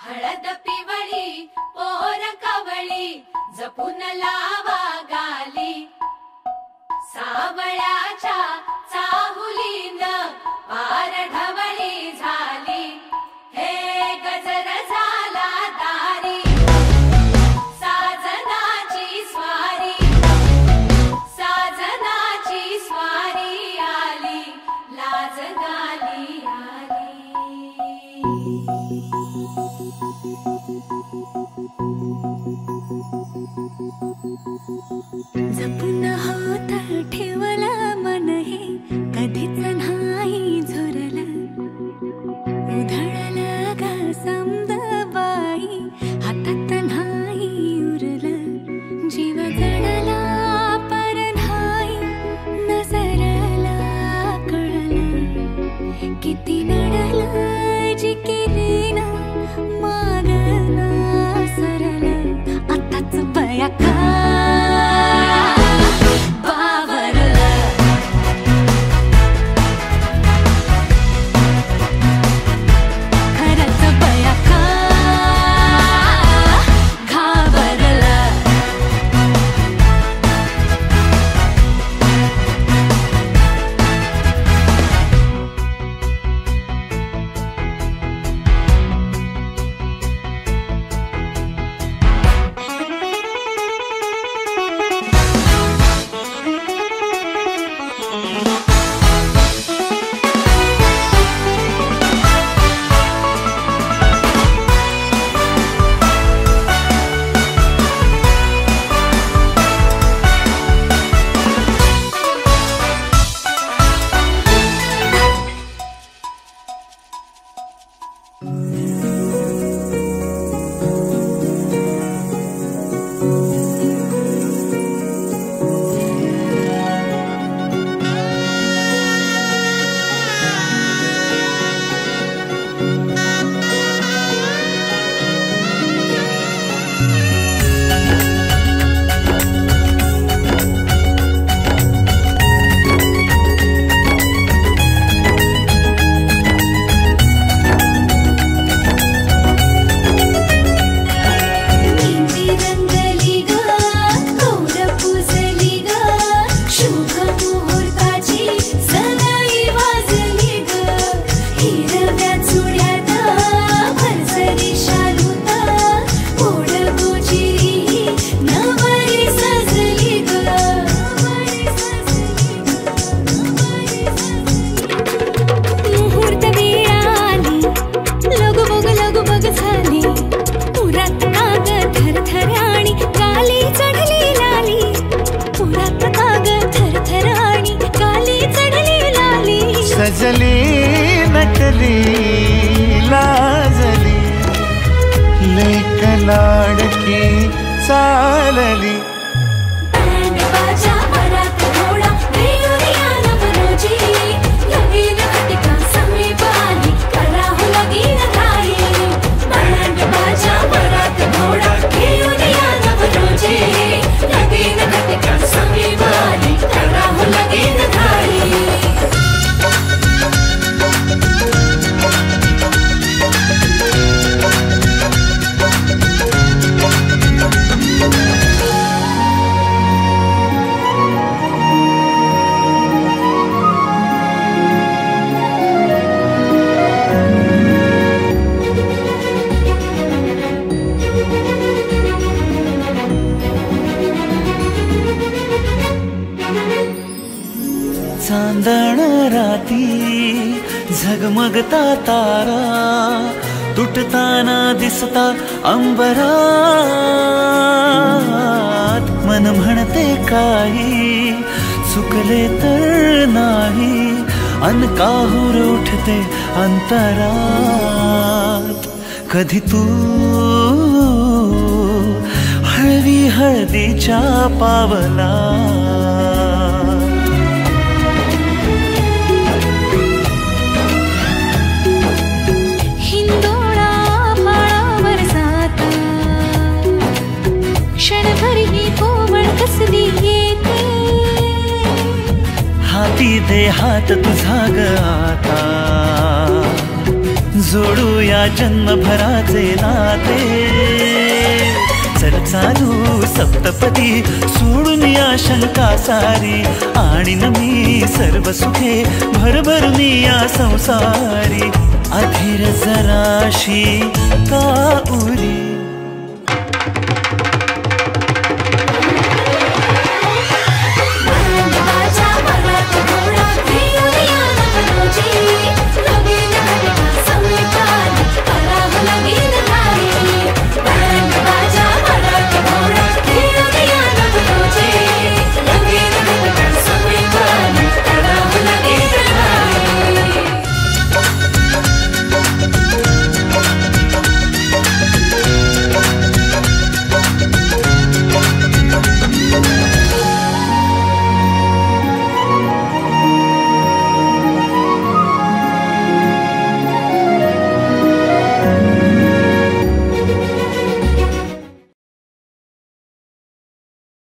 हळद पिवळी पोर कवळी जपून लावा गाली सावळ्याच्या चाहुलीन पार ढवळी झाली हे गजर झाला दारी साजनाची स्वारी आली लाज गाली आली जपून होत ठेवला मन हे कधीच नाही झुरला उधळला गा समद बाई हातात नाही उरला जीव जडला पर नाही नजरला कळला किती नडला जी केली ना मागना सरला आताच बया का सजली नटली लाजली लेक लाडकी चालली चांदण राती झगमगता तारा तुटताना दिसता अंबरात मन म्हणते काही चुकले तर नाही अन काहूर उठते अंतरात कधी तू हळवी हळदीच्या पावला हाती दे हात तुझा ग आता जोडूया जन्मभराचे नाते. चल चालू सप्तपदी सोडून या शंका सारी, आणीन मी सर्व सुखे भरभरून या संसारी. अधीर जराशी का उरी